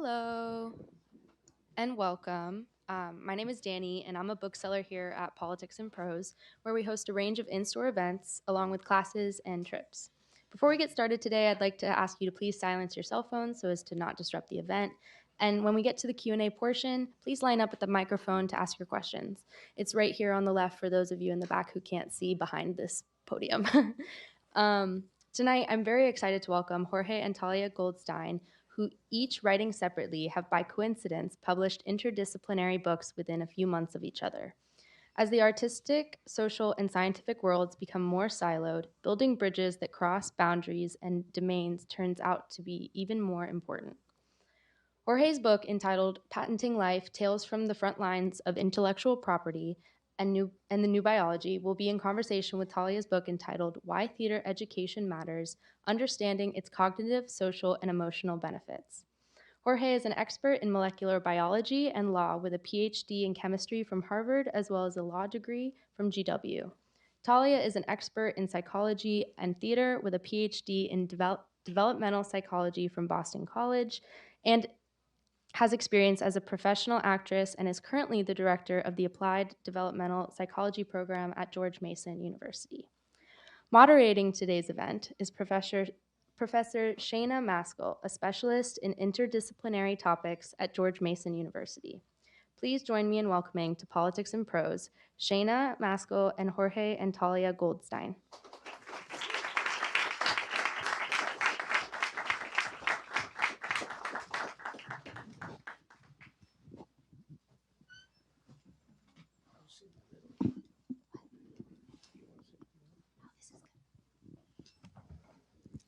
Hello and welcome. My name is Danny, and I'm a bookseller here at Politics and Prose, where we host a range of in-store events along with classes and trips. Before we get started today, I'd like to ask you to please silence your cell phones so as to not disrupt the event. And when we get to the Q&A portion, please line up at the microphone to ask your questions. It's right here on the left for those of you in the back who can't see behind this podium. um, Tonight, I'm very excited to welcome Jorge and Thalia Goldstein, who each writing separately have by coincidence published interdisciplinary books within a few months of each other. As the artistic, social, and scientific worlds become more siloed, building bridges that cross boundaries and domains turns out to be even more important. Jorge's book, entitled Patenting Life, Tales from the Front Lines of Intellectual Property and the New Biology, will be in conversation with Thalia's book entitled Why Theater Education Matters, Understanding Its Cognitive, Social, and Emotional Benefits. Jorge is an expert in molecular biology and law with a PhD in chemistry from Harvard as well as a law degree from GW. Thalia is an expert in psychology and theater with a PhD in developmental psychology from Boston College and has experience as a professional actress and is currently the director of the Applied Developmental Psychology program at George Mason University. Moderating today's event is Professor Shana Maskell, a specialist in interdisciplinary topics at George Mason University. Please join me in welcoming to Politics and Prose, Shana Maskell and Jorge and Thalia Goldstein.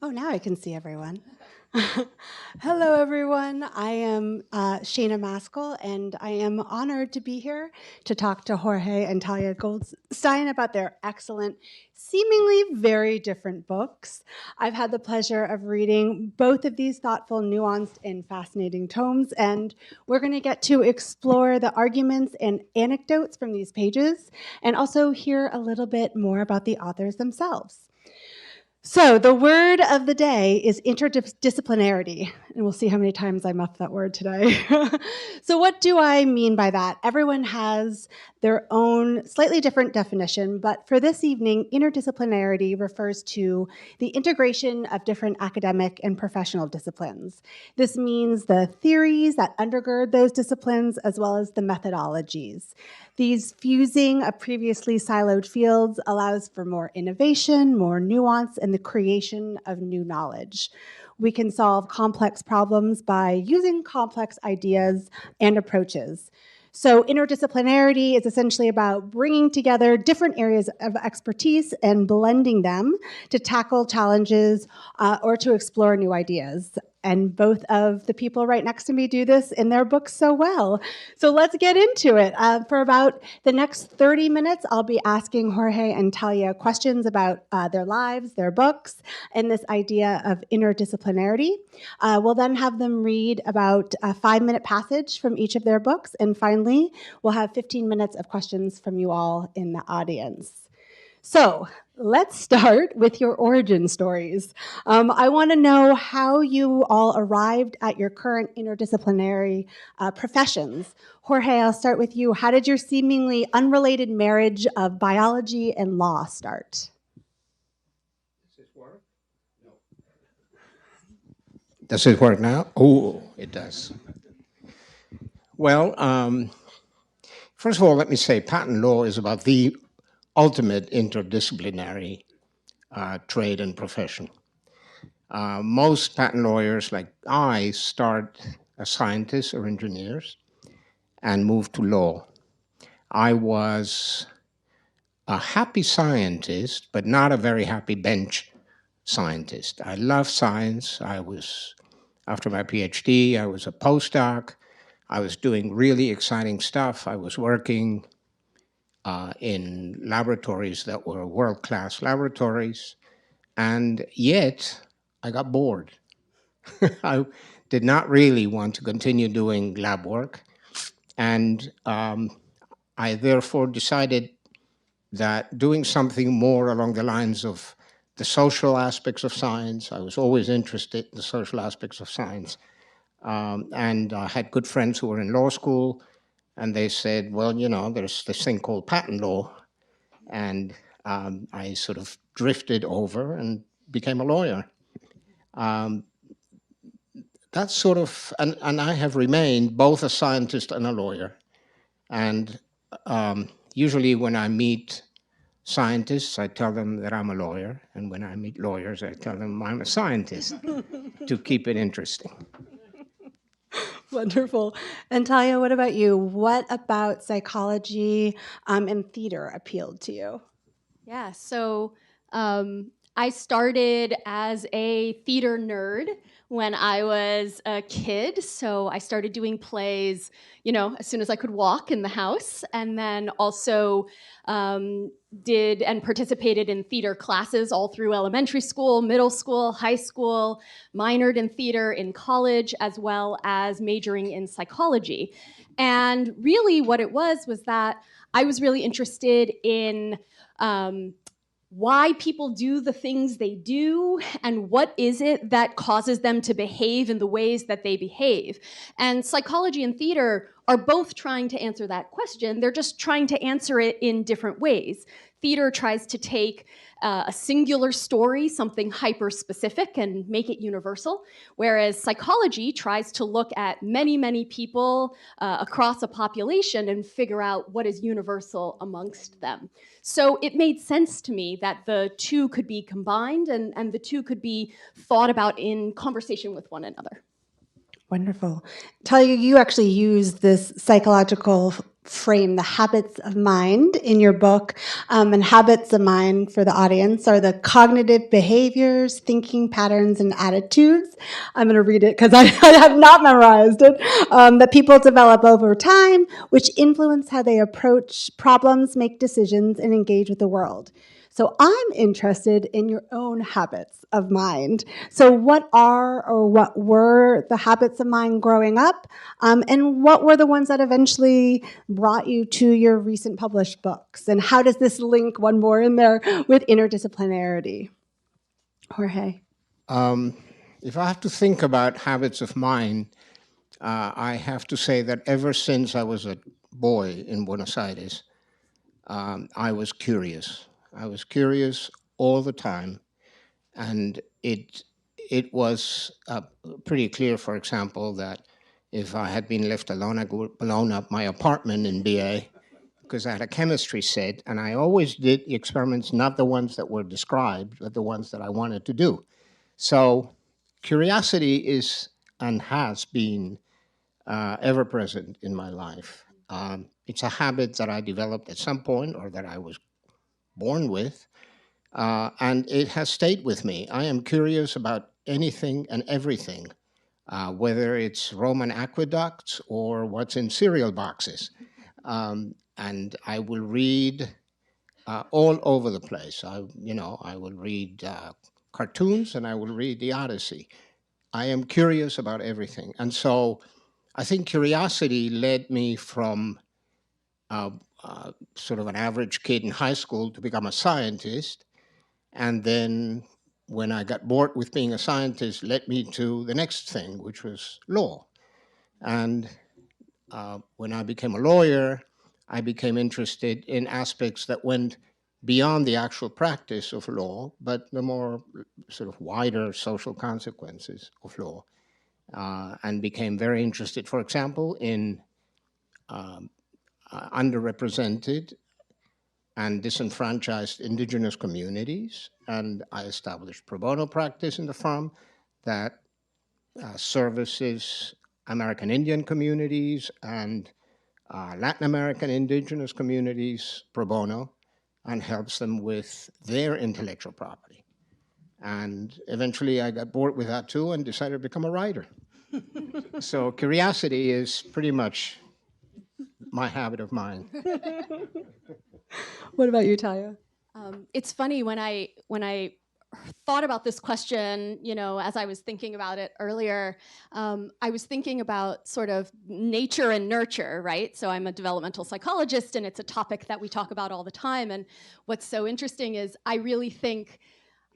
Oh, now I can see everyone. Hello, everyone. I am Shana Maskell, and I am honored to be here to talk to Jorge and Thalia Goldstein about their excellent, seemingly very different books. I've had the pleasure of reading both of these thoughtful, nuanced, and fascinating tomes, and we're going to get to explore the arguments and anecdotes from these pages, and also hear a little bit more about the authors themselves. So the word of the day is interdisciplinarity, and we'll see how many times I muff that word today. So what do I mean by that? Everyone has their own slightly different definition, but for this evening, interdisciplinarity refers to the integration of different academic and professional disciplines. This means the theories that undergird those disciplines as well as the methodologies. These fusing of previously siloed fields allows for more innovation, more nuance, and the creation of new knowledge. We can solve complex problems by using complex ideas and approaches. So interdisciplinarity is essentially about bringing together different areas of expertise and blending them to tackle challenges or to explore new ideas. And both of the people right next to me do this in their books so well. So let's get into it. For about the next 30 minutes, I'll be asking Jorge and Thalia questions about their lives, their books, and this idea of interdisciplinarity. We'll then have them read about a 5-minute passage from each of their books. And finally, we'll have 15 minutes of questions from you all in the audience. So let's start with your origin stories. I want to know how you all arrived at your current interdisciplinary professions. Jorge, I'll start with you. How did your seemingly unrelated marriage of biology and law start? Does this work? No. Does it work now? Oh, it does. Well, first of all, let me say patent law is about the ultimate interdisciplinary trade and profession. Most patent lawyers, like I, start as scientists or engineers and move to law. I was a happy scientist, but not a very happy bench scientist. I love science. After my PhD, I was a postdoc. I was doing really exciting stuff. I was working in laboratories that were world-class laboratories, and yet I got bored. I did not really want to continue doing lab work, and I therefore decided that doing something more along the lines of the social aspects of science — I was always interested in the social aspects of science — And I had good friends who were in law school, and they said, well, you know, there's this thing called patent law. And I sort of drifted over and became a lawyer. That's sort of, and I have remained both a scientist and a lawyer. And usually when I meet scientists, I tell them that I'm a lawyer. And when I meet lawyers, I tell them I'm a scientist to keep it interesting. Wonderful. And Thalia, what about you? What about psychology and theater appealed to you? Yeah, so I started as a theater nerd when I was a kid. So I started doing plays, you know, as soon as I could walk in the house, and then also did and participated in theater classes all through elementary school, middle school, high school, minored in theater in college, as well as majoring in psychology. And really what it was that I was really interested in why people do the things they do and what is it that causes them to behave in the ways that they behave. And psychology and theater are both trying to answer that question. They're just trying to answer it in different ways. Theater tries to take a singular story, something hyper-specific, and make it universal, whereas psychology tries to look at many, many people across a population and figure out what is universal amongst them. So it made sense to me that the two could be combined and the two could be thought about in conversation with one another. Wonderful. Thalia, you actually use this psychological frame, the habits of mind, in your book. And habits of mind, for the audience, are the cognitive behaviors, thinking patterns, and attitudes. I'm going to read it because I have not memorized it. That people develop over time, which influence how they approach problems, make decisions, and engage with the world. So I'm interested in your own habits of mind. So what are or what were the habits of mind growing up? And what were the ones that eventually brought you to your recent published books? And how does this link, one more in there, with interdisciplinarity? Jorge. If I have to think about habits of mind, I have to say that ever since I was a boy in Buenos Aires, I was curious. I was curious all the time, and it was pretty clear, for example, that if I had been left alone, I would have blown up my apartment in BA because I had a chemistry set, and I always did the experiments, not the ones that were described, but the ones that I wanted to do. So curiosity is and has been ever present in my life. It's a habit that I developed at some point or that I was born with, and it has stayed with me. I am curious about anything and everything, whether it's Roman aqueducts or what's in cereal boxes. And I will read all over the place. I will read cartoons and I will read the Odyssey. I am curious about everything. And so I think curiosity led me from sort of an average kid in high school to become a scientist. And then when I got bored with being a scientist, led me to the next thing, which was law. And when I became a lawyer, I became interested in aspects that went beyond the actual practice of law, but the more sort of wider social consequences of law, and became very interested, for example, in underrepresented and disenfranchised indigenous communities. And I established pro bono practice in the firm that services American Indian communities and Latin American indigenous communities pro bono and helps them with their intellectual property. And eventually I got bored with that too and decided to become a writer. So curiosity is pretty much my habit of mind. What about you, Thalia? It's funny when I thought about this question, you know, as I was thinking about it earlier, I was thinking about sort of nature and nurture, right? So I'm a developmental psychologist, and it's a topic that we talk about all the time. And what's so interesting is I really think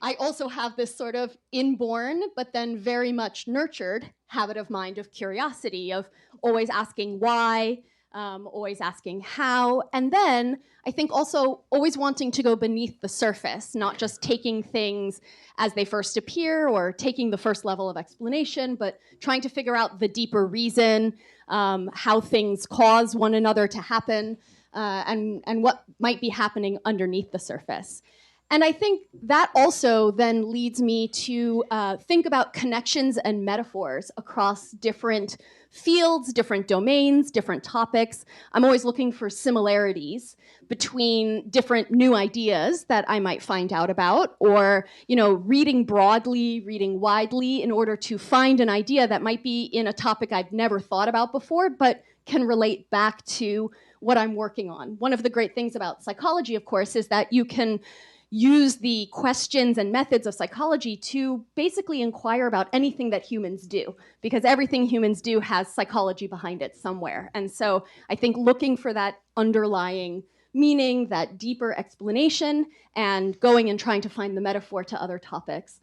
I also have this sort of inborn, but then very much nurtured habit of mind of curiosity, of always asking why, always asking how, and then I think also always wanting to go beneath the surface, not just taking things as they first appear or taking the first level of explanation, but trying to figure out the deeper reason, how things cause one another to happen, and what might be happening underneath the surface. And I think that also then leads me to think about connections and metaphors across different fields, different domains, different topics. I'm always looking for similarities between different new ideas that I might find out about, or reading broadly, reading widely in order to find an idea that might be in a topic I've never thought about before, but can relate back to what I'm working on. One of the great things about psychology, of course, is that you can use the questions and methods of psychology to basically inquire about anything that humans do, because everything humans do has psychology behind it somewhere. And so I think looking for that underlying meaning, that deeper explanation, and going and trying to find the metaphor to other topics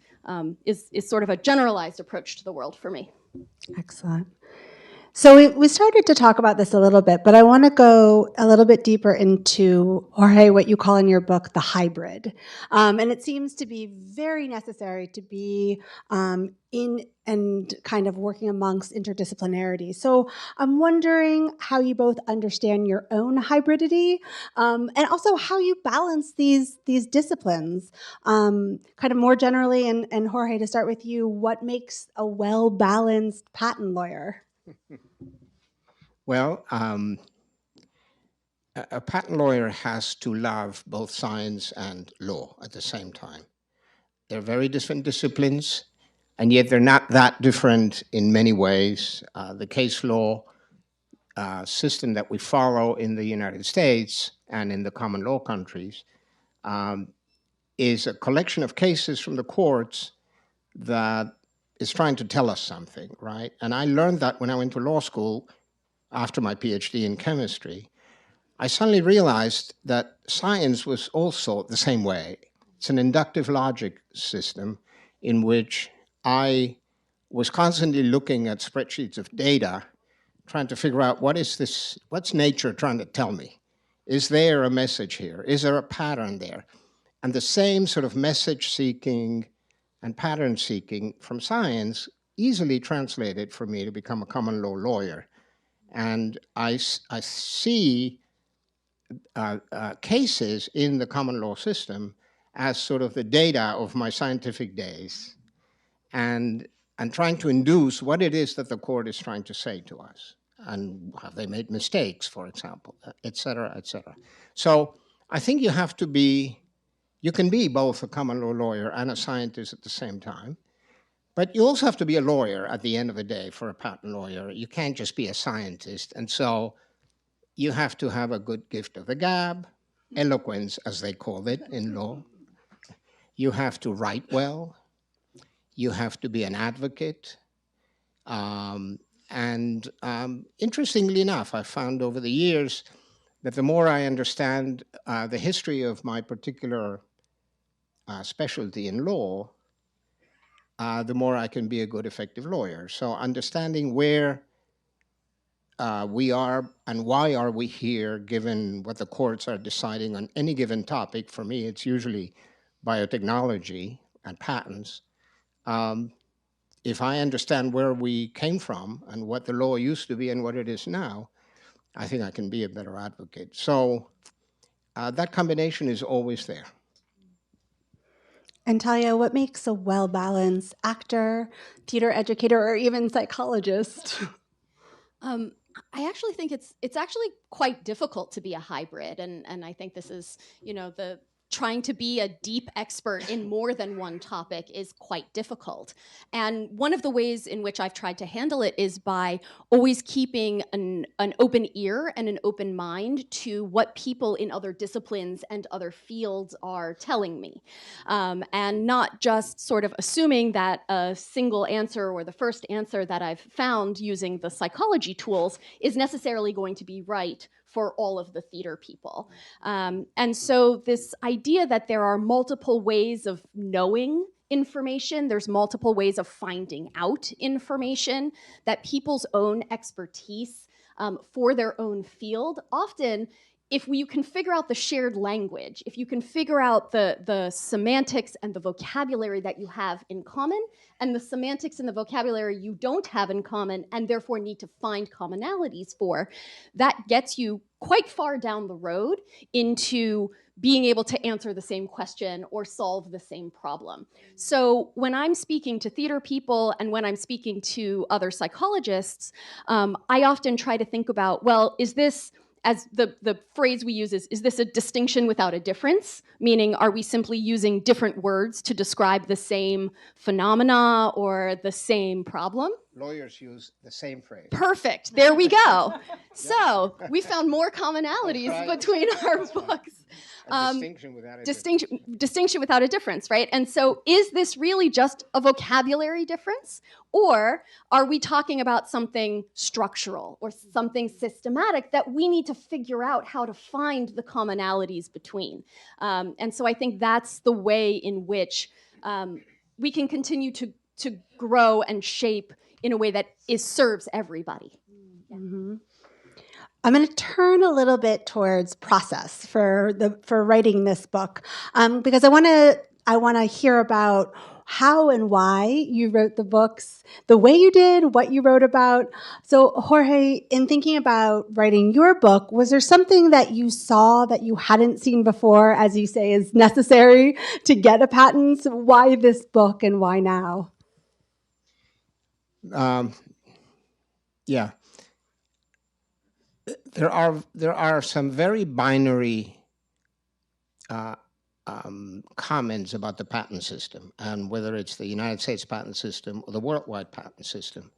is sort of a generalized approach to the world for me. Excellent. So we started to talk about this a little bit, but I want to go a little bit deeper into, Jorge, what you call in your book, the hybrid. And it seems to be very necessary to be in and kind of working amongst interdisciplinarity. So I'm wondering how you both understand your own hybridity, and also how you balance these disciplines. Kind of more generally, and Jorge, to start with you, what makes a well-balanced patent lawyer? Well, a patent lawyer has to love both science and law at the same time. They're very different disciplines, and yet they're not that different in many ways. The case law system that we follow in the United States and in the common law countries is a collection of cases from the courts that is trying to tell us something, right? And I learned that when I went to law school after my PhD in chemistry. I suddenly realized that science was also the same way. It's an inductive logic system in which I was constantly looking at spreadsheets of data, trying to figure out what's nature trying to tell me? Is there a message here? Is there a pattern there? And the same sort of message seeking and pattern seeking from science easily translated for me to become a common law lawyer. And I see cases in the common law system as sort of the data of my scientific days, and trying to induce what it is that the court is trying to say to us, and have they made mistakes, for example, et cetera, et cetera. So I think you can be both a common law lawyer and a scientist at the same time. But you also have to be a lawyer at the end of the day for a patent lawyer. You can't just be a scientist. And so you have to have a good gift of the gab, eloquence, as they call it in law. You have to write well. You have to be an advocate. Interestingly enough, I found over the years that the more I understand the history of my particular specialty in law, the more I can be a good, effective lawyer. So understanding where we are and why are we here, given what the courts are deciding on any given topic. For me, it's usually biotechnology and patents. If I understand where we came from and what the law used to be and what it is now, I think I can be a better advocate. So that combination is always there. And Thalia, what makes a well-balanced actor, theater educator, or even psychologist? I actually think it's actually quite difficult to be a hybrid, and I think this is the trying to be a deep expert in more than one topic is quite difficult. And one of the ways in which I've tried to handle it is by always keeping an open ear and an open mind to what people in other disciplines and other fields are telling me. And not just sort of assuming that a single answer or the first answer that I've found using the psychology tools is necessarily going to be right for all of the theater people. And so this idea that there are multiple ways of knowing information, there's multiple ways of finding out information, that people's own expertise for their own field, often if you can figure out the shared language, if you can figure out the semantics and the vocabulary that you have in common, and the semantics and the vocabulary you don't have in common, and therefore need to find commonalities for, that gets you quite far down the road into being able to answer the same question or solve the same problem. So when I'm speaking to theater people and when I'm speaking to other psychologists, I often try to think about, well, is this, as the phrase we use is this a distinction without a difference? Meaning, are we simply using different words to describe the same phenomena or the same problem? Lawyers use the same phrase. Perfect. There we go. So we found more commonalities between our books. Distinction without a Distinction without a difference, right? And so is this really just a vocabulary difference? Or are we talking about something structural or something systematic that we need to figure out how to find the commonalities between? And so I think that's the way in which we can continue to grow and shape in a way that serves everybody. Yeah. Mm-hmm. I'm going to turn a little bit towards process for writing this book, because I want to hear about how and why you wrote the books, the way you did, what you wrote about. So, Jorge, in thinking about writing your book, was there something that you saw that you hadn't seen before, as you say, is necessary to get a patent? So why this book and why now? Yeah. There are some very binary comments about the patent system, and whether it's the United States patent system or the worldwide patent system.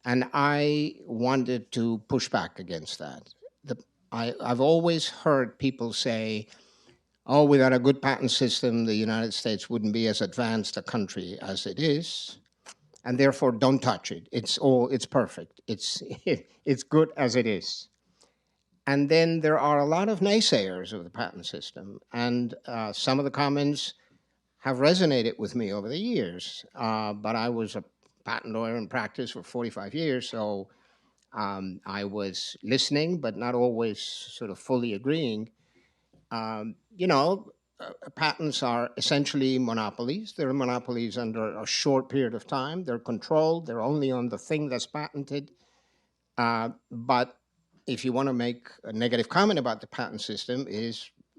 And I wanted to push back against that. I've always heard people say, oh, without a good patent system, the United States wouldn't be as advanced a country as it is, and therefore don't touch it. It's perfect. It's good as it is. And then there are a lot of naysayers of the patent system, and some of the comments have resonated with me over the years. But I was a patent lawyer in practice for 45 years, so I was listening, but not always sort of fully agreeing. Patents are essentially monopolies. They're monopolies under a short period of time. They're controlled. They're only on the thing that's patented. But if you want to make a negative comment about the patent system,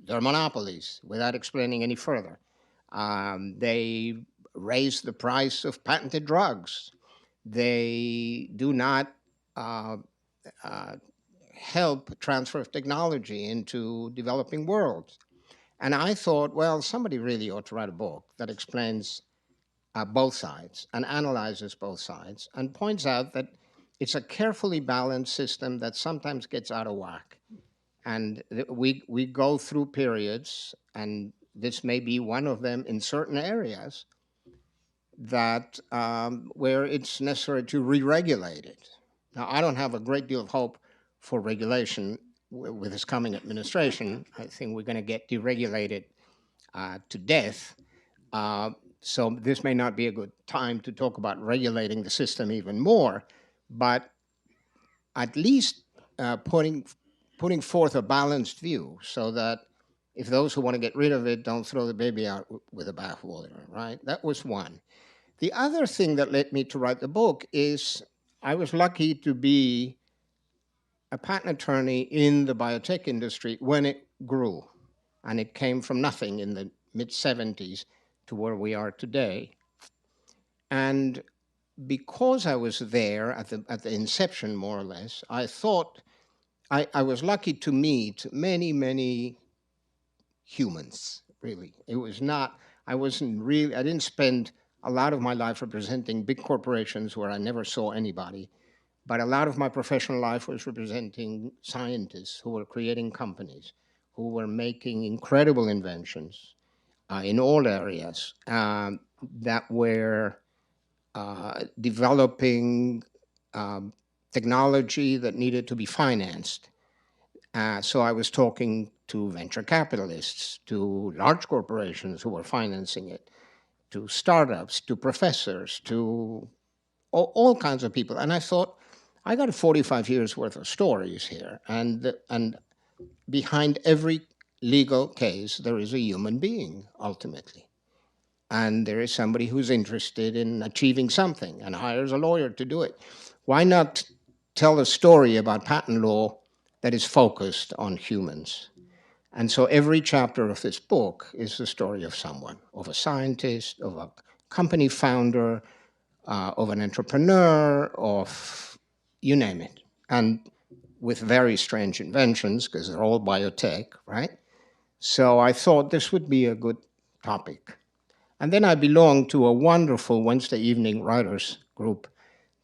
they're monopolies without explaining any further. They raise the price of patented drugs. They do not help transfer of technology into developing worlds. And I thought, well, somebody really ought to write a book that explains both sides and analyzes both sides and points out that it's a carefully balanced system that sometimes gets out of whack. And we go through periods, and this may be one of them in certain areas, that where it's necessary to re-regulate it. Now, I don't have a great deal of hope for regulation with this coming administration. I think we're going to get deregulated to death. So this may not be a good time to talk about regulating the system even more, but at least putting forth a balanced view so that if those who want to get rid of it don't throw the baby out with the bathwater, right? That was one. The other thing that led me to write the book is I was lucky to be a patent attorney in the biotech industry when it grew, and it came from nothing in the mid-'70s to where we are today. And because I was there at the inception, more or less, I thought I was lucky to meet many, many humans, really. It was not, I didn't spend a lot of my life representing big corporations where I never saw anybody, but a lot of my professional life was representing scientists who were creating companies, who were making incredible inventions in all areas that were developing technology that needed to be financed. So I was talking to venture capitalists, to large corporations who were financing it, to startups, to professors, to all kinds of people. And I thought, I got 45 years worth of stories here. And behind every legal case, there is a human being, ultimately. And there is somebody who's interested in achieving something and hires a lawyer to do it. Why not tell a story about patent law that is focused on humans? And so every chapter of this book is the story of someone, of a scientist, of a company founder, of an entrepreneur, of you name it. And with very strange inventions, because they're all biotech, right? So I thought this would be a good topic. And then I belong to a wonderful Wednesday evening writers group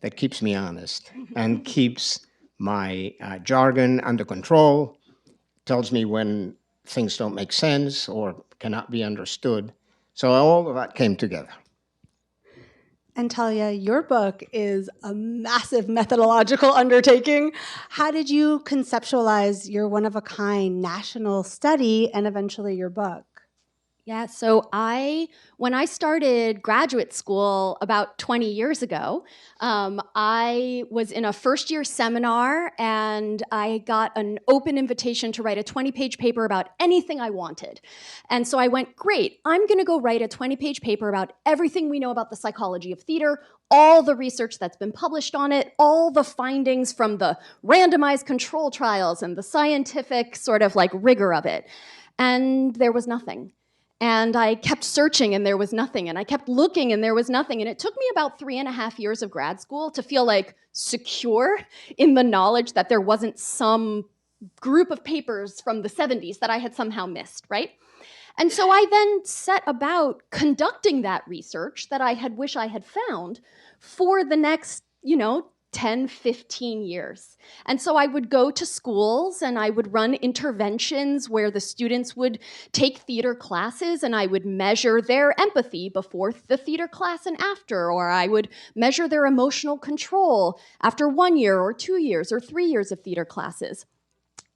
that keeps me honest and keeps my jargon under control, tells me when things don't make sense or cannot be understood. So all of that came together. And Thalia, your book is a massive methodological undertaking. How did you conceptualize your one-of-a-kind national study and eventually your book? Yeah, so when I started graduate school about 20 years ago, I was in a first-year seminar and I got an open invitation to write a 20-page paper about anything I wanted. And so I went, great, I'm gonna go write a 20-page paper about everything we know about the psychology of theater, all the research that's been published on it, all the findings from the randomized control trials and the scientific sort of like rigor of it. And there was nothing. And I kept searching and there was nothing. And I kept looking and there was nothing. And it took me about 3.5 years of grad school to feel like secure in the knowledge that there wasn't some group of papers from the 70s that I had somehow missed, right? And so I then set about conducting that research that I had wished I had found for the next, 10, 15 years. And so I would go to schools and I would run interventions where the students would take theater classes and I would measure their empathy before the theater class and after, or I would measure their emotional control after 1 year or 2 years or 3 years of theater classes.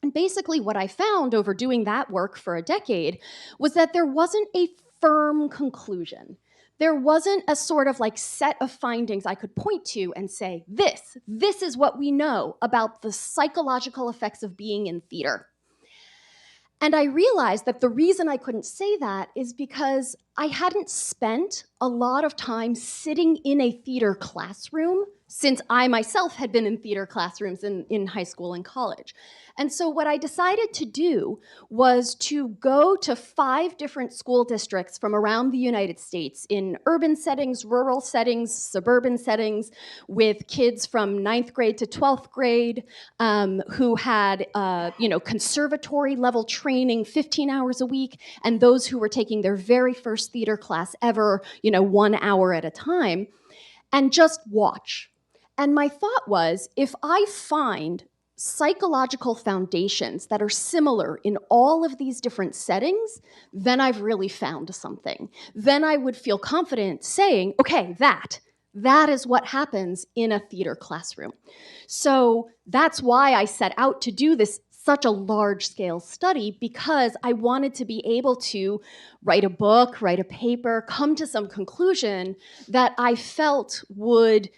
And basically what I found over doing that work for a decade was that there wasn't a firm conclusion. There wasn't a sort of like set of findings I could point to and say, this is what we know about the psychological effects of being in theater. And I realized that the reason I couldn't say that is because I hadn't spent a lot of time sitting in a theater classroom since I myself had been in theater classrooms in high school and college. And so what I decided to do was to go to 5 different school districts from around the United States in urban settings, rural settings, suburban settings, with kids from 9th grade to 12th grade who had conservatory level training 15 hours a week, and those who were taking their very first theater class ever, 1 hour at a time, and just watch. And my thought was, if I find psychological foundations that are similar in all of these different settings, then I've really found something. Then I would feel confident saying, okay, that is what happens in a theater classroom. So that's why I set out to do this such a large-scale study, because I wanted to be able to write a book, write a paper, come to some conclusion that I felt would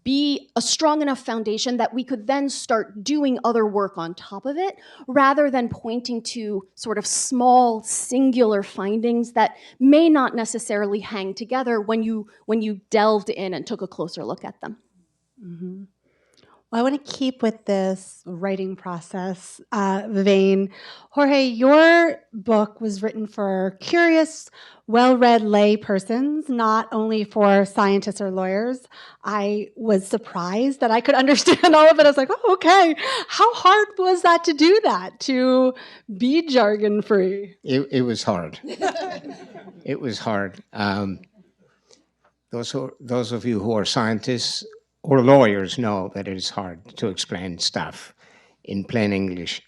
be a strong enough foundation that we could then start doing other work on top of it, rather than pointing to sort of small, singular findings that may not necessarily hang together when you delved in and took a closer look at them. Mm-hmm. Well, I want to keep with this writing process vein. Jorge, your book was written for curious, well-read lay persons, not only for scientists or lawyers. I was surprised that I could understand all of it. I was like, oh, okay. How hard was that to do that, to be jargon-free? It was hard. It was hard. Those of you who are scientists or lawyers know that it is hard to explain stuff in plain English.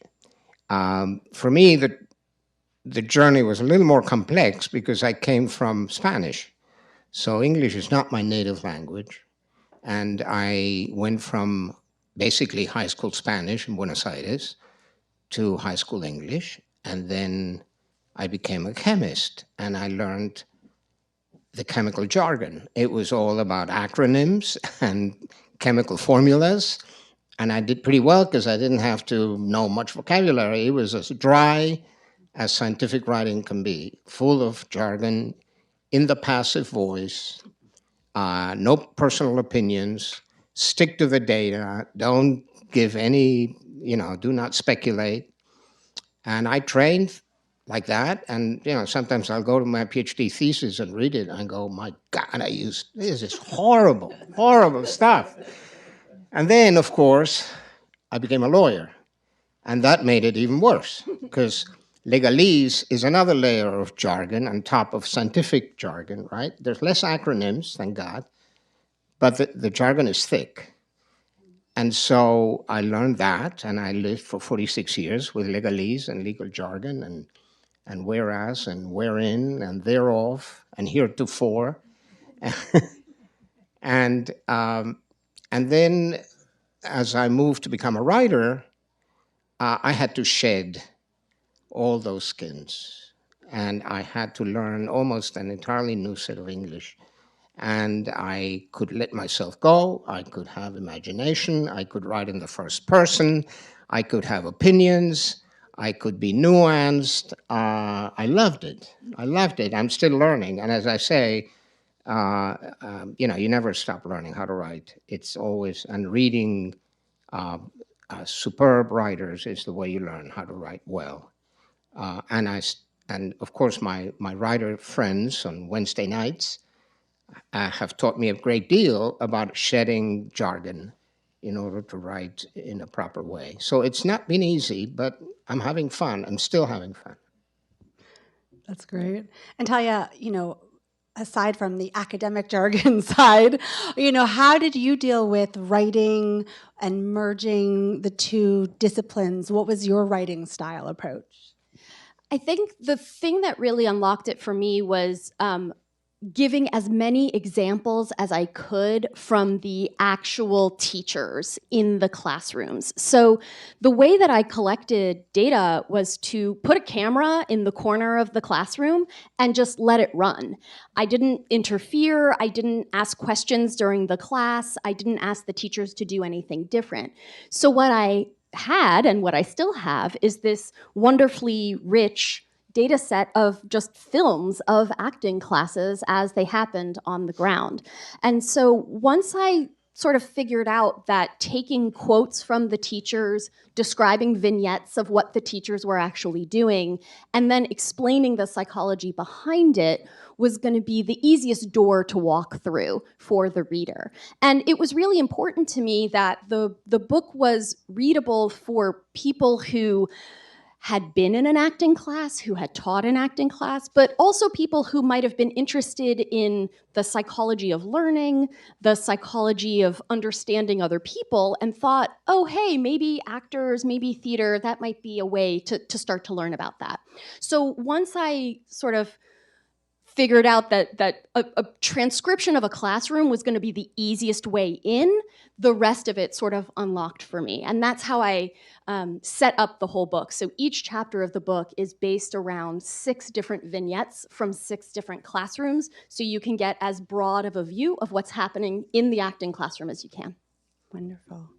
For me, the journey was a little more complex because I came from Spanish. So English is not my native language. And I went from basically high school Spanish in Buenos Aires to high school English, and then I became a chemist, and I learned the chemical jargon. It was all about acronyms and chemical formulas, and I did pretty well because I didn't have to know much vocabulary. It was as dry as scientific writing can be, full of jargon in the passive voice, no personal opinions, stick to the data, don't give any, do not speculate. And I trained like that. And, sometimes I'll go to my PhD thesis and read it and go, my God, this is horrible, horrible stuff. And then, of course, I became a lawyer. And that made it even worse because legalese is another layer of jargon on top of scientific jargon, right? There's less acronyms, thank God, but the jargon is thick. And so I learned that, and I lived for 46 years with legalese and legal jargon and whereas and wherein and thereof and heretofore. and then as I moved to become a writer, I had to shed all those skins. And I had to learn almost an entirely new set of English. And I could let myself go. I could have imagination. I could write in the first person. I could have opinions. I could be nuanced. I loved it. I loved it. I'm still learning. And as I say, you never stop learning how to write. It's always, and reading superb writers is the way you learn how to write well. And of course, my writer friends on Wednesday nights have taught me a great deal about shedding jargon in order to write in a proper way. So it's not been easy, but I'm having fun. I'm still having fun. That's great. And Thalia, aside from the academic jargon side, how did you deal with writing and merging the two disciplines? What was your writing style approach? I think the thing that really unlocked it for me was giving as many examples as I could from the actual teachers in the classrooms. So the way that I collected data was to put a camera in the corner of the classroom and just let it run. I didn't interfere. I didn't ask questions during the class. I didn't ask the teachers to do anything different. So what I had, and what I still have, is this wonderfully rich data set of just films of acting classes as they happened on the ground. And so once I sort of figured out that taking quotes from the teachers, describing vignettes of what the teachers were actually doing, and then explaining the psychology behind it was going to be the easiest door to walk through for the reader. And it was really important to me that the book was readable for people who had been in an acting class, who had taught an acting class, but also people who might have been interested in the psychology of learning, the psychology of understanding other people, and thought, oh, hey, maybe actors, maybe theater, that might be a way to start to learn about that. So once I sort of figured out that a transcription of a classroom was going to be the easiest way in, the rest of it sort of unlocked for me. And that's how I set up the whole book. So each chapter of the book is based around 6 different vignettes from 6 different classrooms, so you can get as broad of a view of what's happening in the acting classroom as you can. Wonderful.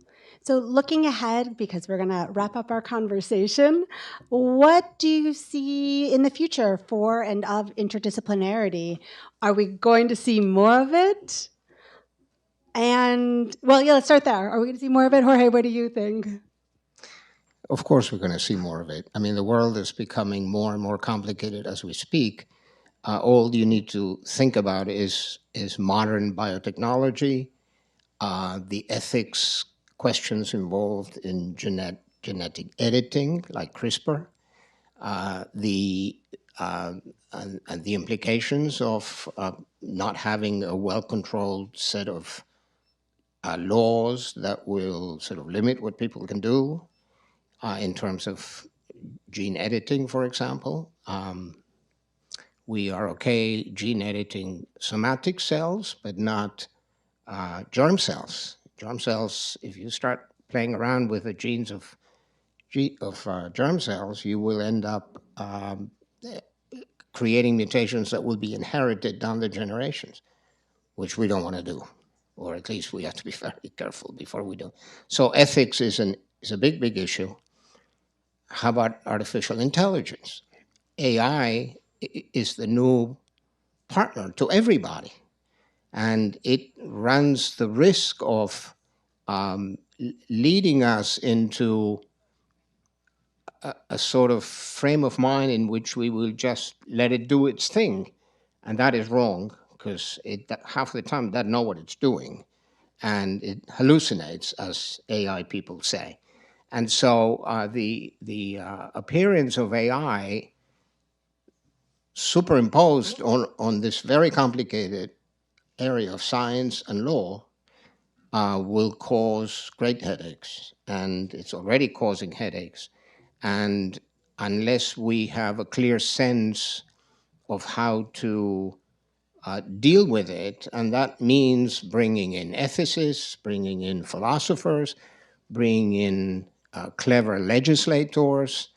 So looking ahead, because we're going to wrap up our conversation, what do you see in the future for and of interdisciplinarity? Are we going to see more of it? And, well, yeah, let's start there. Are we going to see more of it? Jorge, what do you think? Of course we're going to see more of it. I mean, the world is becoming more and more complicated as we speak. All you need to think about is modern biotechnology, the ethics questions involved in genetic editing, like CRISPR, and the implications of not having a well-controlled set of laws that will sort of limit what people can do in terms of gene editing, for example. We are okay gene editing somatic cells, but not germ cells. Germ cells, if you start playing around with the genes of germ cells, you will end up creating mutations that will be inherited down the generations, which we don't want to do, or at least we have to be very careful before we do. So ethics is a big, big issue. How about artificial intelligence? AI is the new partner to everybody, and it runs the risk of leading us into a sort of frame of mind in which we will just let it do its thing. And that is wrong, because it half the time doesn't know what it's doing, and it hallucinates, as AI people say. And so the appearance of AI superimposed on this very complicated area of science and law will cause great headaches, and it's already causing headaches. And unless we have a clear sense of how to deal with it, and that means bringing in ethicists, bringing in philosophers, bringing in clever legislators,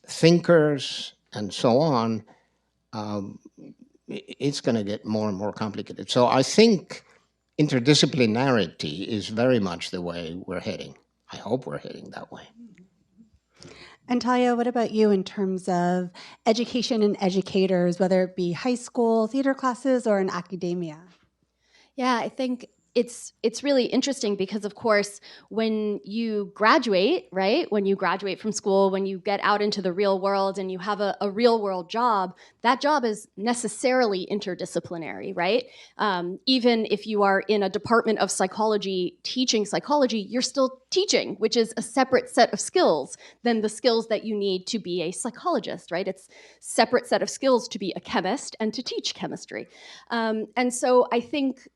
thinkers, and so on, it's going to get more and more complicated. So I think interdisciplinarity is very much the way we're heading. I hope we're heading that way. And Thalia, what about you in terms of education and educators, whether it be high school, theater classes, or in academia? Yeah, I think it's really interesting because, of course, when you graduate, right, when you graduate from school, when you get out into the real world and you have a real world job, that job is necessarily interdisciplinary, right? Even if you are in a department of psychology teaching psychology, you're still teaching, which is a separate set of skills than the skills that you need to be a psychologist, right? It's separate set of skills to be a chemist and to teach chemistry. And so I think,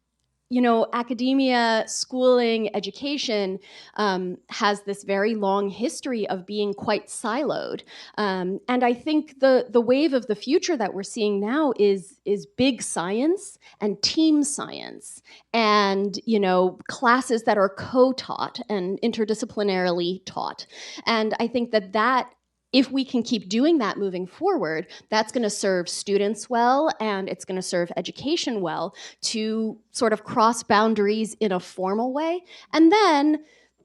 you know, academia, schooling, education has this very long history of being quite siloed. And I think the wave of the future that we're seeing now is big science and team science and, you know, classes that are co-taught and interdisciplinarily taught. And I think that if we can keep doing that moving forward, that's going to serve students well, and it's going to serve education well to sort of cross boundaries in a formal way, and then,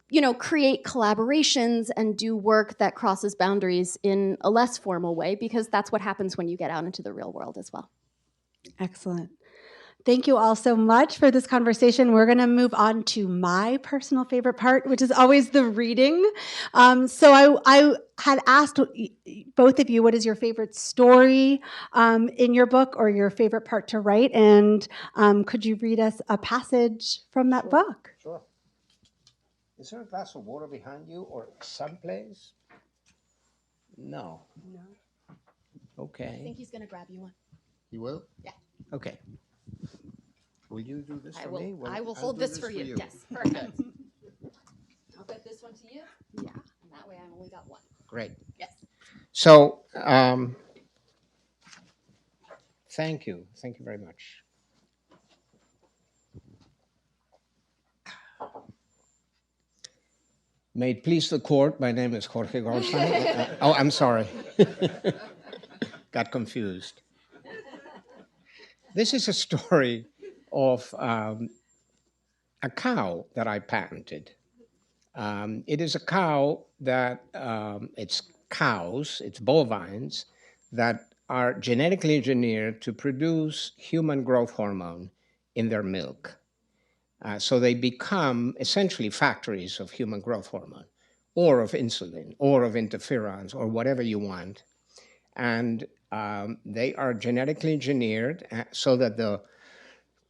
you know, create collaborations and do work that crosses boundaries in a less formal way, because that's what happens when you get out into the real world as well. Excellent. Thank you all so much for this conversation. We're going to move on to my personal favorite part, which is always the reading. So I had asked both of you, what is your favorite story in your book or your favorite part to write? And could you read us a passage from that book? Sure. Is there a glass of water behind you or someplace? No. No. Okay. I think he's going to grab you one. You will? Yeah. Okay. Will you do this for me? I will I'll hold do this for you. Yes, perfect. I'll get this one to you. Yeah. And that way I only got one. Great. Yes. So, thank you. Thank you very much. May it please the court, my name is Jorge Goldstein. Oh, I'm sorry. Got confused. This is a story of a cow that I patented. It is a cow that, it's bovines, that are genetically engineered to produce human growth hormone in their milk. So they become essentially factories of human growth hormone, or of insulin, or of interferons, or whatever you want. And they are genetically engineered so that the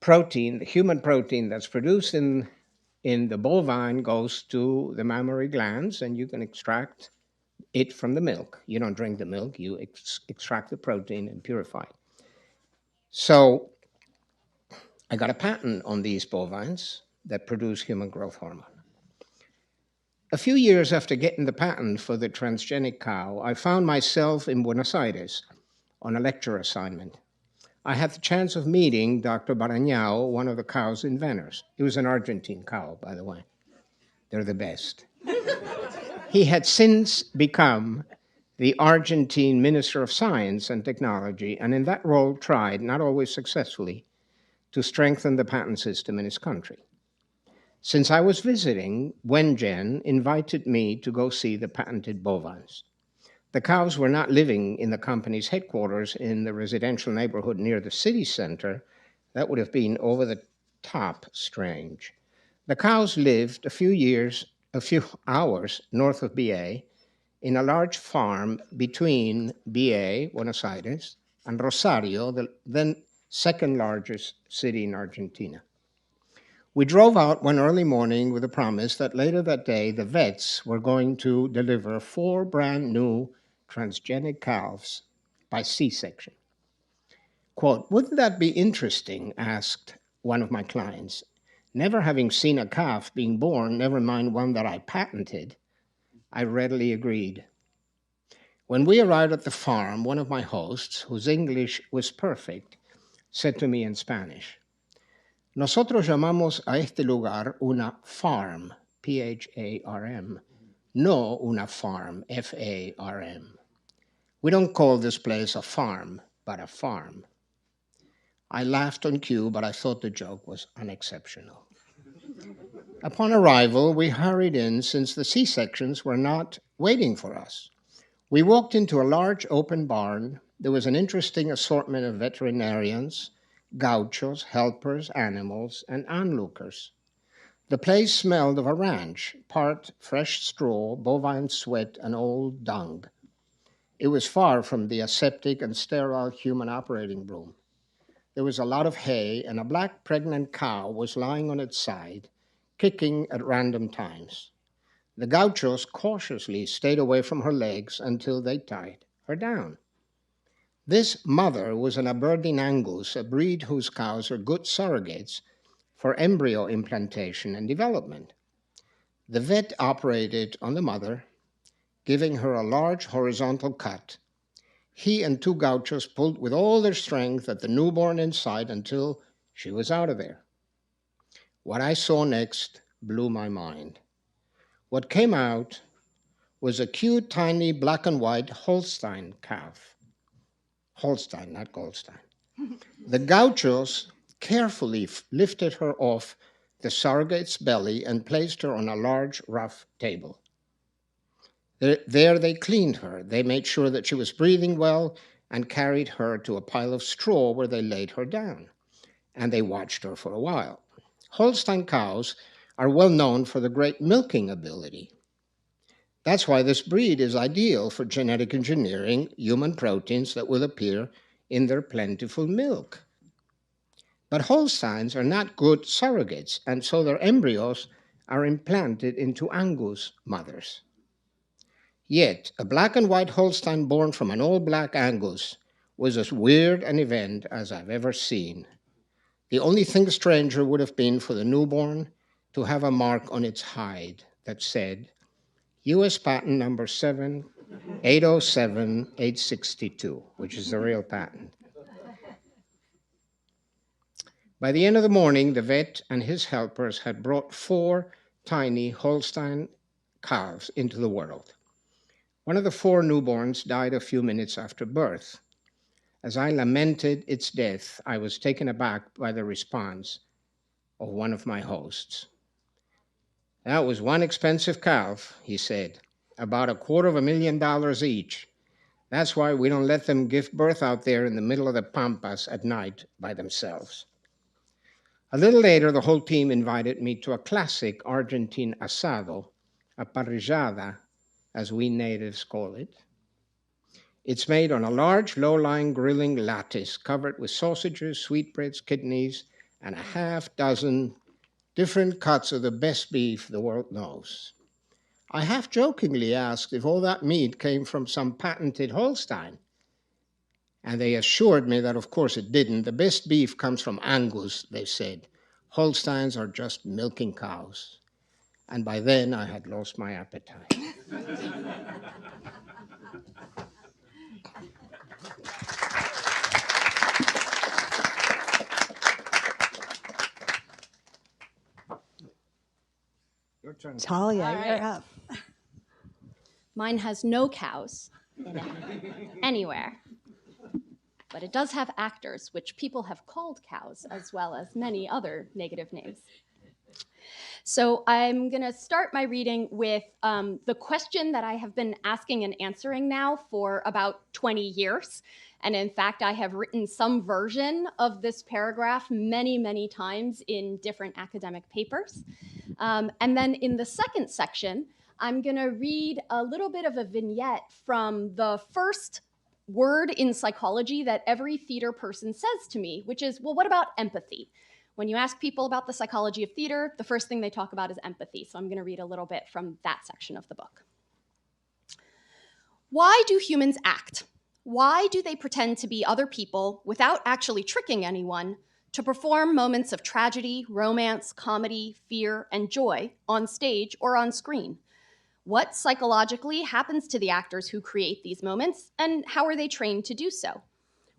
protein, the human protein that's produced in the bovine goes to the mammary glands, and you can extract it from the milk. You don't drink the milk, you extract the protein and purify it. So I got a patent on these bovines that produce human growth hormone. A few years after getting the patent for the transgenic cow, I found myself in Buenos Aires on a lecture assignment. I had the chance of meeting Dr. Barañao, one of the cow's inventors. It was an Argentine cow, by the way. They're the best. He had since become the Argentine Minister of Science and Technology, and in that role tried, not always successfully, to strengthen the patent system in his country. Since I was visiting, Wengen invited me to go see the patented bovines. The cows were not living in the company's headquarters in the residential neighborhood near the city center. That would have been over the top strange. The cows lived a few hours north of BA in a large farm between BA, Buenos Aires, and Rosario, the then second largest city in Argentina. We drove out one early morning with a promise that later that day the vets were going to deliver 4 brand new transgenic calves by C-section. Quote, "Wouldn't that be interesting?" asked one of my clients. Never having seen a calf being born, never mind one that I patented, I readily agreed. When we arrived at the farm, one of my hosts, whose English was perfect, said to me in Spanish, "Nosotros llamamos a este lugar una farm, P-H-A-R-M, no una farm, F-A-R-M. We don't call this place a farm, but a farm." I laughed on cue, but I thought the joke was unexceptional. Upon arrival, we hurried in since the C-sections were not waiting for us. We walked into a large open barn. There was an interesting assortment of veterinarians, gauchos, helpers, animals, and onlookers. The place smelled of a ranch, part fresh straw, bovine sweat, and old dung. It was far from the aseptic and sterile human operating room. There was a lot of hay, and a black pregnant cow was lying on its side, kicking at random times. The gauchos cautiously stayed away from her legs until they tied her down. This mother was an Aberdeen Angus, a breed whose cows are good surrogates for embryo implantation and development. The vet operated on the mother, giving her a large horizontal cut. He and 2 gauchos pulled with all their strength at the newborn inside until she was out of there. What I saw next blew my mind. What came out was a cute, tiny, black and white Holstein calf. Holstein, not Goldstein. The gauchos carefully lifted her off the surrogate's belly and placed her on a large, rough table. There they cleaned her. They made sure that she was breathing well and carried her to a pile of straw where they laid her down. And they watched her for a while. Holstein cows are well known for the great milking ability. That's why this breed is ideal for genetic engineering human proteins that will appear in their plentiful milk. But Holsteins are not good surrogates, and so their embryos are implanted into Angus mothers. Yet, a black and white Holstein born from an all-black Angus was as weird an event as I've ever seen. The only thing stranger would have been for the newborn to have a mark on its hide that said, U.S. patent number 7807862, which is the real patent. By the end of the morning, the vet and his helpers had brought 4 tiny Holstein calves into the world. One of the 4 newborns died a few minutes after birth. As I lamented its death, I was taken aback by the response of one of my hosts. "That was one expensive calf," he said, "about $250,000 each. That's why we don't let them give birth out there in the middle of the pampas at night by themselves." A little later, the whole team invited me to a classic Argentine asado, a parrillada, as we natives call it. It's made on a large, low-lying grilling lattice covered with sausages, sweetbreads, kidneys, and a half dozen different cuts of the best beef the world knows. I half-jokingly asked if all that meat came from some patented Holstein, and they assured me that of course it didn't. The best beef comes from Angus, they said. Holsteins are just milking cows. And by then I had lost my appetite. Your turn. Thalia, All you're right. up. Mine has no cows in it anywhere. But it does have actors, which people have called cows, as well as many other negative names. So I'm going to start my reading with the question that I have been asking and answering now for about 20 years. And in fact, I have written some version of this paragraph many, many times in different academic papers. And then in the second section, I'm going to read a little bit of a vignette from the first word in psychology that every theater person says to me, which is, well, what about empathy? When you ask people about the psychology of theater, the first thing they talk about is empathy. So I'm going to read a little bit from that section of the book. Why do humans act? Why do they pretend to be other people without actually tricking anyone to perform moments of tragedy, romance, comedy, fear, and joy on stage or on screen? What psychologically happens to the actors who create these moments, and how are they trained to do so?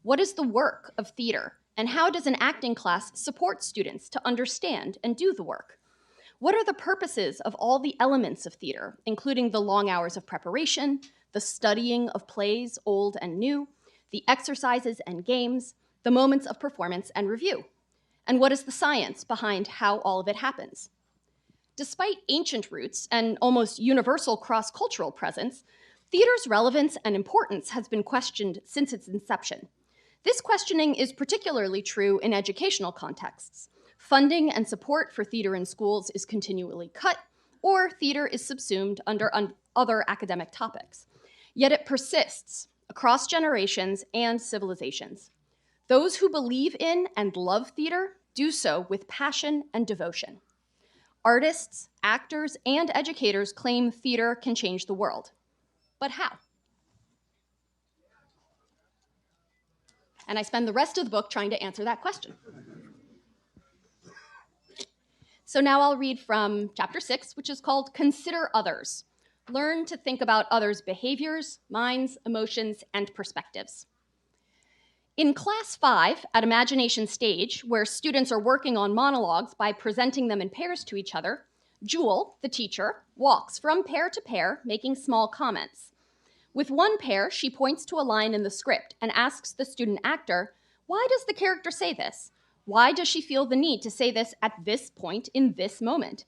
What is the work of theater, and how does an acting class support students to understand and do the work? What are the purposes of all the elements of theater, including the long hours of preparation, the studying of plays, old and new, the exercises and games, the moments of performance and review? And what is the science behind how all of it happens? Despite ancient roots and almost universal cross-cultural presence, theater's relevance and importance has been questioned since its inception. This questioning is particularly true in educational contexts. Funding and support for theater in schools is continually cut, or theater is subsumed under other academic topics. Yet it persists across generations and civilizations. Those who believe in and love theater do so with passion and devotion. Artists, actors, and educators claim theater can change the world. But how? And I spend the rest of the book trying to answer that question. So now I'll read from chapter 6, which is called Consider Others. Learn to think about others' behaviors, minds, emotions, and perspectives. In class 5 at Imagination Stage, where students are working on monologues by presenting them in pairs to each other, Jewel, the teacher, walks from pair to pair, making small comments. With one pair, she points to a line in the script and asks the student actor, why does the character say this? Why does she feel the need to say this at this point in this moment?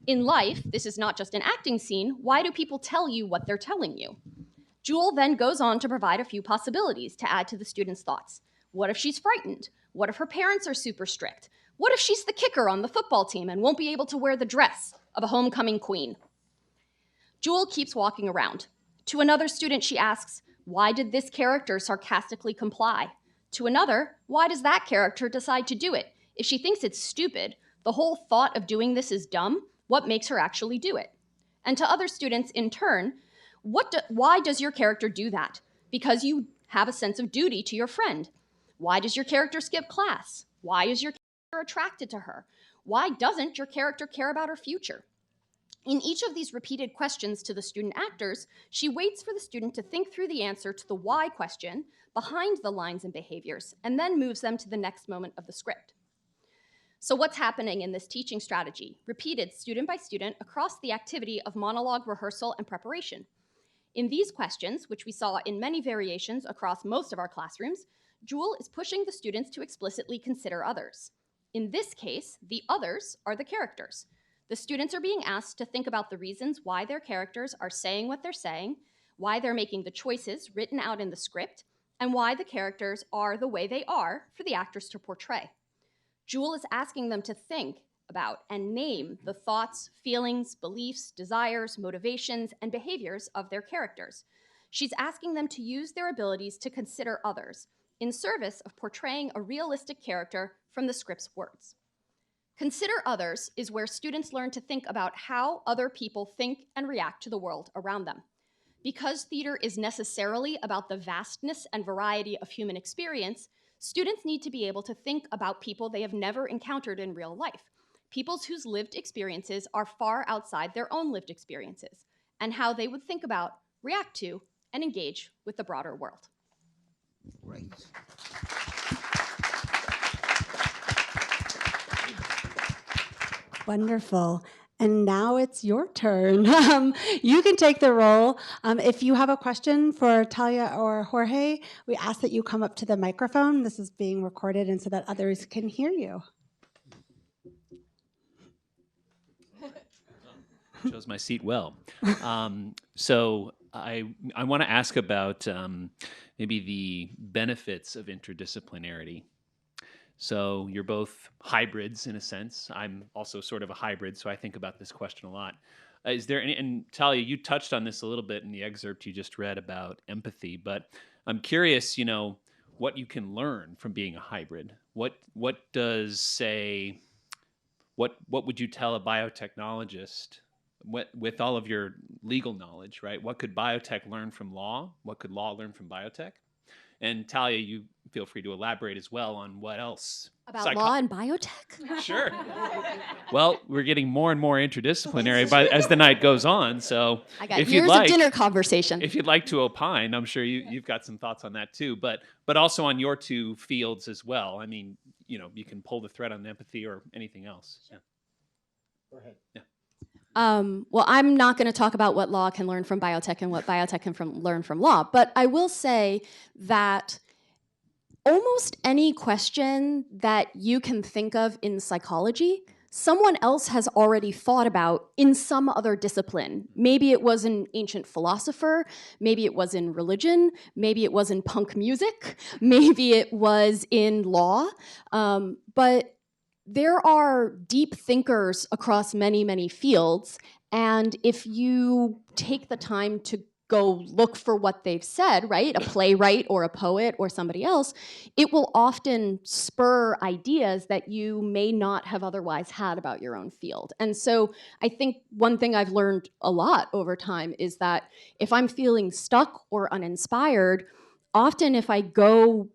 In life, this is not just an acting scene. Why do people tell you what they're telling you? Jewel then goes on to provide a few possibilities to add to the student's thoughts. What if she's frightened? What if her parents are super strict? What if she's the kicker on the football team and won't be able to wear the dress of a homecoming queen? Jewel keeps walking around. To another student, she asks, why did this character sarcastically comply? To another, why does that character decide to do it? If she thinks it's stupid, the whole thought of doing this is dumb, what makes her actually do it? And to other students, in turn, why does your character do that? Because you have a sense of duty to your friend. Why does your character skip class? Why is your character attracted to her? Why doesn't your character care about her future? In each of these repeated questions to the student actors, she waits for the student to think through the answer to the why question behind the lines and behaviors, and then moves them to the next moment of the script. So what's happening in this teaching strategy, repeated student by student across the activity of monologue rehearsal and preparation? In these questions, which we saw in many variations across most of our classrooms, Jewel is pushing the students to explicitly consider others. In this case, the others are the characters. The students are being asked to think about the reasons why their characters are saying what they're saying, why they're making the choices written out in the script, and why the characters are the way they are for the actors to portray. Jewel is asking them to think about and name the thoughts, feelings, beliefs, desires, motivations, and behaviors of their characters. She's asking them to use their abilities to consider others in service of portraying a realistic character from the script's words. Consider Others is where students learn to think about how other people think and react to the world around them. Because theater is necessarily about the vastness and variety of human experience, students need to be able to think about people they have never encountered in real life, peoples whose lived experiences are far outside their own lived experiences, and how they would think about, react to, and engage with the broader world. Great. Wonderful. And now it's your turn. You can take the role. If you have a question for Thalia or Jorge, we ask that you come up to the microphone. This is being recorded and so that others can hear you. Chose my seat well. So I want to ask about maybe the benefits of interdisciplinarity. So you're both hybrids in a sense. I'm also sort of a hybrid, so I think about this question a lot. Is there any, and Talia, you touched on this a little bit in the excerpt you just read about empathy, but I'm curious, what you can learn from being a hybrid. What does, say, what would you tell a biotechnologist with all of your legal knowledge, right? What could biotech learn from law? What could law learn from biotech? And Talia, you feel free to elaborate as well on what else. About law and biotech? Sure. Well, we're getting more and more interdisciplinary as the night goes on. So I got if years you'd like, of dinner conversation. If you'd like to opine, I'm sure you've got some thoughts on that too. But also on your two fields as well. I mean, you can pull the thread on empathy or anything else. Yeah. Go ahead. Yeah. Well, I'm not going to talk about what law can learn from biotech and what biotech can learn from law, but I will say that almost any question that you can think of in psychology, someone else has already thought about in some other discipline. Maybe it was an ancient philosopher, maybe it was in religion, maybe it was in punk music, maybe it was in law, but there are deep thinkers across many, many fields, and if you take the time to go look for what they've said, right, a playwright or a poet or somebody else, it will often spur ideas that you may not have otherwise had about your own field. And so I think one thing I've learned a lot over time is that if I'm feeling stuck or uninspired, often if I go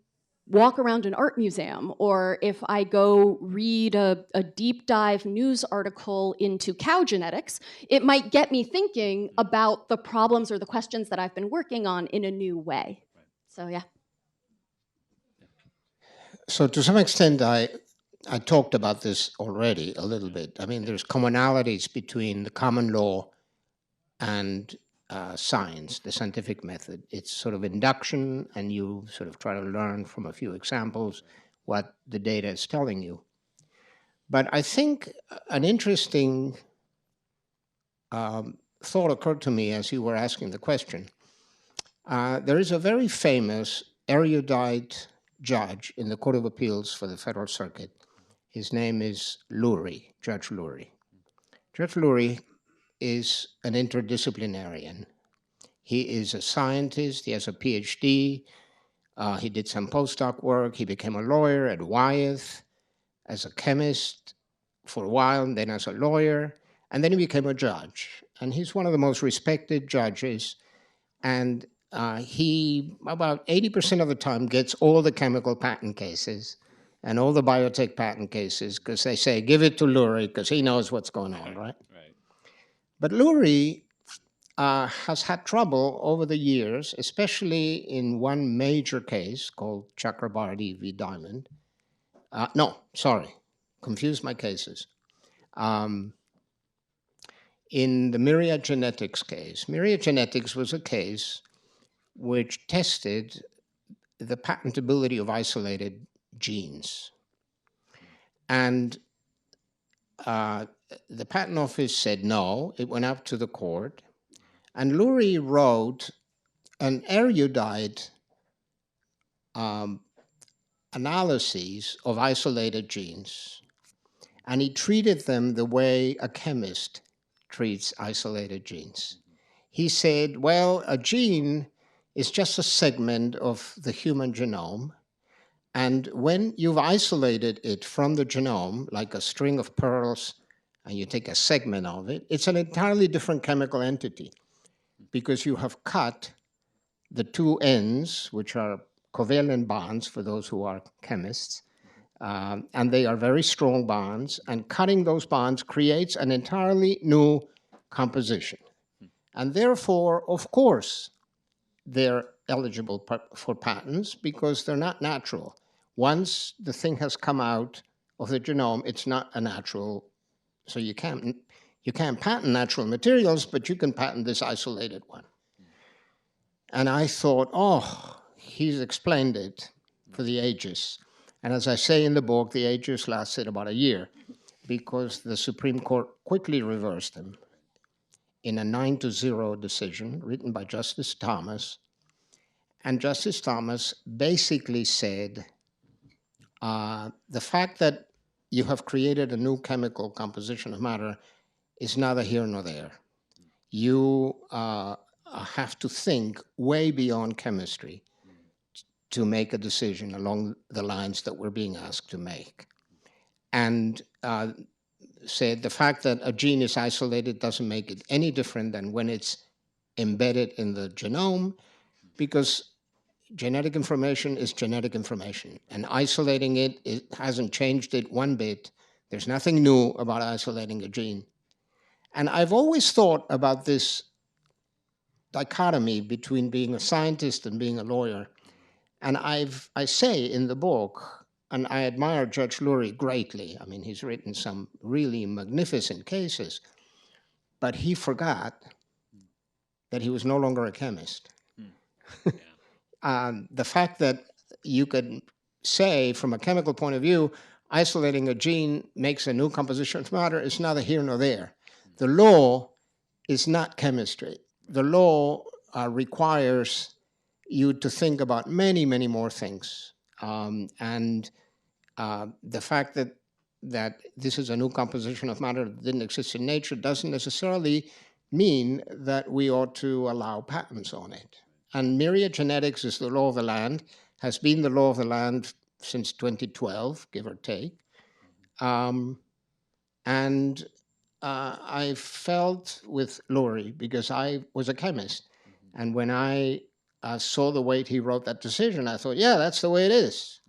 walk around an art museum, or if I go read a deep dive news article into cow genetics, it might get me thinking about the problems or the questions that I've been working on in a new way. Right. So, yeah. So to some extent, I talked about this already a little bit. I mean, there's commonalities between the common law and science, the scientific method. It's sort of induction, and you sort of try to learn from a few examples what the data is telling you. But I think an interesting thought occurred to me as you were asking the question. There is a very famous erudite judge in the Court of Appeals for the Federal Circuit. His name is Lurie, Judge Lurie. Judge Lurie is an interdisciplinarian. He is a scientist. He has a PhD. He did some postdoc work. He became a lawyer at Wyeth, as a chemist for a while, and then as a lawyer, and then he became a judge. And he's one of the most respected judges, and he, about 80% of the time, gets all the chemical patent cases and all the biotech patent cases, because they say, give it to Lurie, because he knows what's going on, right? But Lurie has had trouble over the years, especially in one major case called Chakrabarty v. Diamond. Confused my cases. In the Myriad Genetics case, Myriad Genetics was a case which tested the patentability of isolated genes. And the patent office said no. It went up to the court. And Lurie wrote an erudite analyses of isolated genes. And he treated them the way a chemist treats isolated genes. He said, well, a gene is just a segment of the human genome. And when you've isolated it from the genome, like a string of pearls, and you take a segment of it, it's an entirely different chemical entity, because you have cut the two ends, which are covalent bonds for those who are chemists, and they are very strong bonds, and cutting those bonds creates an entirely new composition. And therefore, of course, they're eligible for patents because they're not natural. Once the thing has come out of the genome, it's not a natural, so you can't You can't patent natural materials, but you can patent this isolated one. And I thought, oh, he's explained it for the ages. And as I say in the book, the ages lasted about a year because the Supreme Court quickly reversed him in a 9-0 decision written by Justice Thomas. And Justice Thomas basically said, the fact that you have created a new chemical composition of matter is neither here nor there. You have to think way beyond chemistry to make a decision along the lines that we're being asked to make. And said the fact that a gene is isolated doesn't make it any different than when it's embedded in the genome, because genetic information is genetic information, and isolating it, it hasn't changed it one bit. There's nothing new about isolating a gene. And I've always thought about this dichotomy between being a scientist and being a lawyer. And I say in the book, and I admire Judge Lurie greatly. I mean, he's written some really magnificent cases, but he forgot that he was no longer a chemist. The fact that you could say, from a chemical point of view, isolating a gene makes a new composition of matter is neither here nor there. The law is not chemistry. The law requires you to think about many, many more things. And the fact that this is a new composition of matter that didn't exist in nature doesn't necessarily mean that we ought to allow patents on it. And myriad genetics is the law of the land, has been the law of the land since 2012, give or take. And I felt with Lurie, because I was a chemist, and when I saw the way he wrote that decision, I thought, yeah, that's the way it is.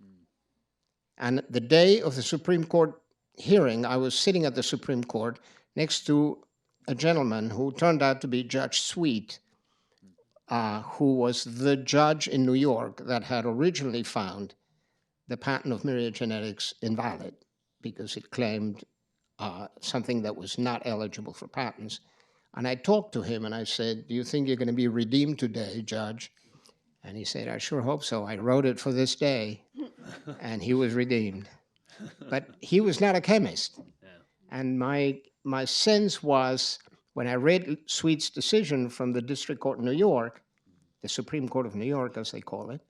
And the day of the Supreme Court hearing, I was sitting at the Supreme Court next to a gentleman who turned out to be Judge Sweet, who was the judge in New York that had originally found the patent of myriad genetics invalid because it claimed something that was not eligible for patents. And I talked to him and I said, do you think you're going to be redeemed today, Judge? And he said, I sure hope so. I wrote it for this day. And he was redeemed. But he was not a chemist. And my sense was, when I read Sweet's decision from the District Court in New York, the Supreme Court of New York, as they call it,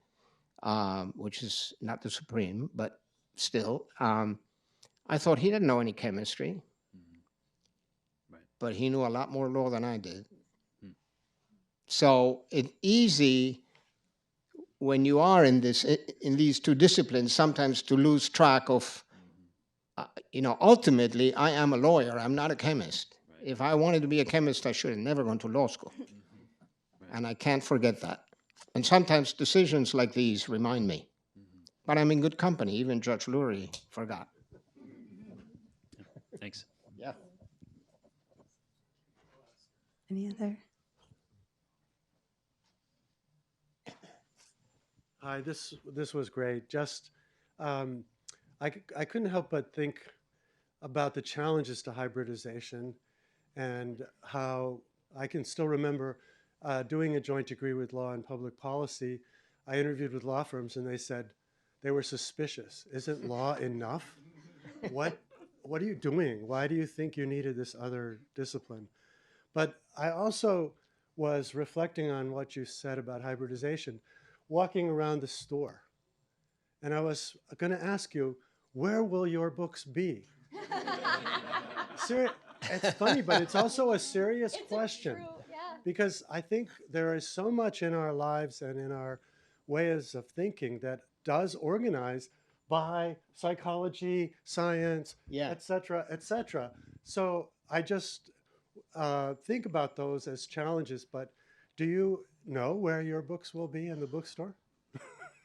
which is not the Supreme, but still, I thought he didn't know any chemistry, but he knew a lot more law than I did. So it's easy when you are in these two disciplines sometimes to lose track of, ultimately, I am a lawyer. I'm not a chemist. Right. If I wanted to be a chemist, I should have never gone to law school. Right. And I can't forget that. And sometimes decisions like these remind me. But I'm in good company. Even Judge Lurie forgot. Thanks. Yeah. Any other? Hi, this was great. Just, I couldn't help but think about the challenges to hybridization and how I can still remember doing a joint degree with law and public policy. I interviewed with law firms and they said they were suspicious. Isn't law enough? What are you doing? Why do you think you needed this other discipline? But I also was reflecting on what you said about hybridization, walking around the store. And I was going to ask you, where will your books be? It's funny, but it's also a serious question. Because I think there is so much in our lives and in our ways of thinking that does organize by psychology, science, et cetera, et cetera. So I just think about those as challenges, but do you know where your books will be in the bookstore?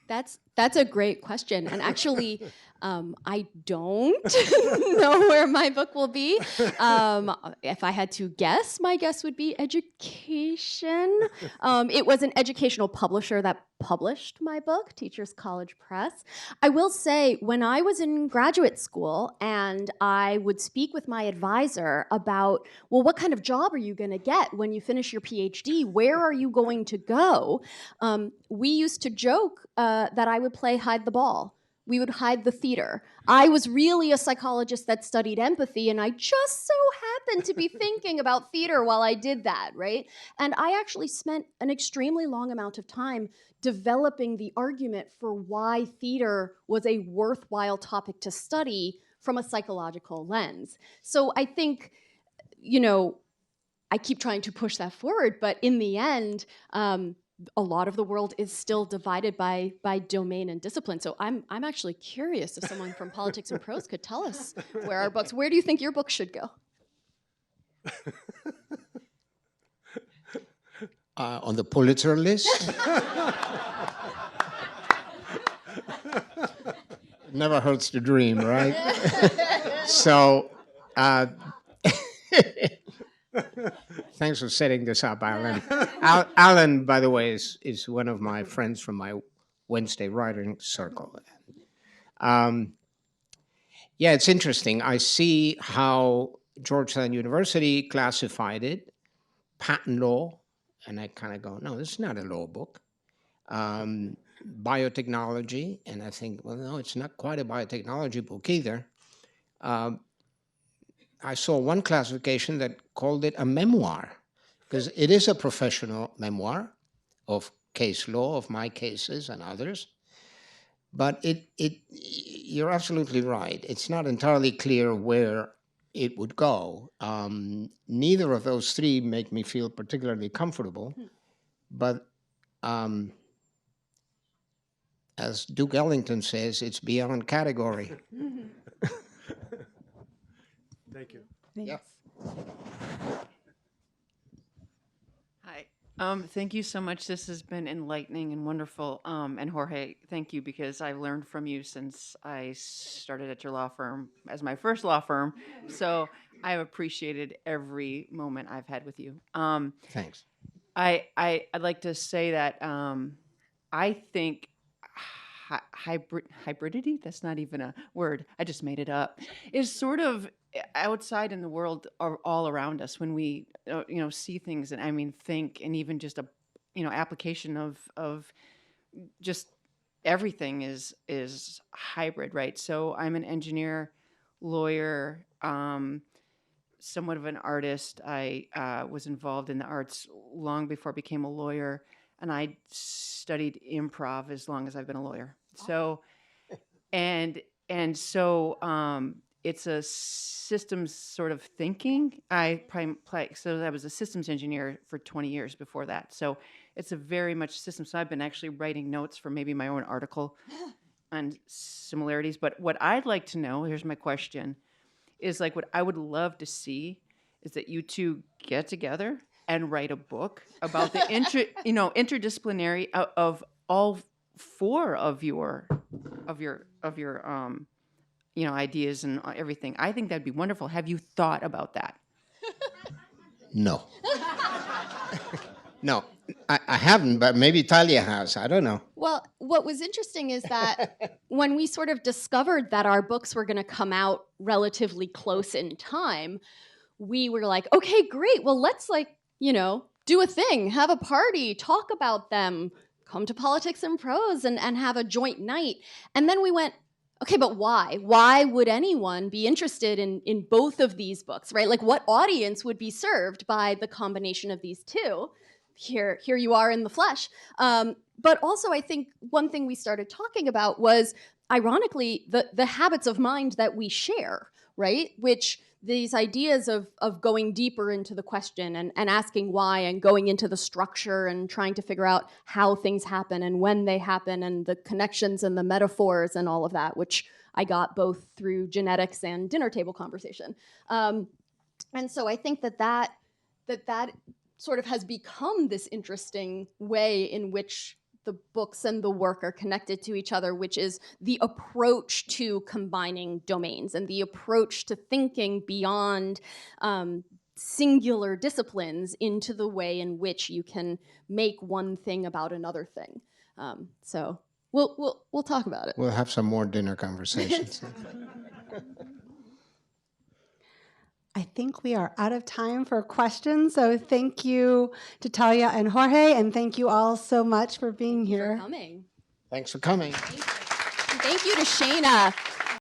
That's a great question. And actually, I don't know where my book will be. If I had to guess, my guess would be education. It was an educational publisher that published my book, Teachers College Press. I will say, when I was in graduate school and I would speak with my advisor about, well, what kind of job are you going to get when you finish your PhD? Where are you going to go? We used to joke that I would play hide the ball. We would hide the theater. I was really a psychologist that studied empathy, and I just so happened to be thinking about theater while I did that, right? And I actually spent an extremely long amount of time developing the argument for why theater was a worthwhile topic to study from a psychological lens. So I think, I keep trying to push that forward, but in the end, a lot of the world is still divided by domain and discipline. So I'm actually curious if someone from Politics and Prose could tell us where do you think your book should go? On the Pulitzer list. Never hurts to dream, right? So, thanks for setting this up, Alan. Alan, by the way, is one of my friends from my Wednesday writing circle. Yeah, it's interesting. I see how Georgetown University classified it, patent law, and I kind of go, no, this is not a law book. Biotechnology, and I think, well, no, it's not quite a biotechnology book either. I saw one classification that called it a memoir, because it is a professional memoir of case law, of my cases and others. But you're absolutely right. It's not entirely clear where it would go. Neither of those three make me feel particularly comfortable. But as Duke Ellington says, it's beyond category. Thank you. Thanks. Yeah. Hi. Thank you so much. This has been enlightening and wonderful. And Jorge, thank you, because I've learned from you since I started at your law firm as my first law firm. So I've appreciated every moment I've had with you. Thanks. I'd like to say that I think hybridity, that's not even a word, I just made it up, is sort of outside in the world or all around us when we see things, and I mean think, and even just a application of just everything is hybrid, right? So I'm an engineer, lawyer, somewhat of an artist. I was involved in the arts long before I became a lawyer, and I studied improv as long as I've been a lawyer. So, and so it's a systems sort of thinking. So I was a systems engineer for 20 years before that. So it's a very much system. So I've been actually writing notes for maybe my own article on similarities. But what I'd like to know, here's my question, is like what I would love to see is that you two get together and write a book about the interdisciplinary of all four of your ideas and everything. I think that'd be wonderful. Have you thought about that? No. No, I haven't, but maybe Thalia has. I don't know. Well, what was interesting is that when we sort of discovered that our books were going to come out relatively close in time, we were like, okay, great. Well, let's do a thing, have a party, talk about them, come to Politics and Prose and have a joint night. And then we went, okay, but why? Why would anyone be interested in both of these books, right? Like, what audience would be served by the combination of these two? Here you are in the flesh. But also, I think one thing we started talking about was, ironically, the habits of mind that we share, right? Which these ideas of going deeper into the question and asking why and going into the structure and trying to figure out how things happen and when they happen and the connections and the metaphors and all of that, which I got both through genetics and dinner table conversation. And so I think that sort of has become this interesting way in which the books and the work are connected to each other, which is the approach to combining domains and the approach to thinking beyond singular disciplines into the way in which you can make one thing about another thing. So we'll talk about it. We'll have some more dinner conversations. I think we are out of time for questions. So thank you to Thalia and Jorge, and thank you all so much for being here. For coming. Thanks for coming. Thank you to Shayna.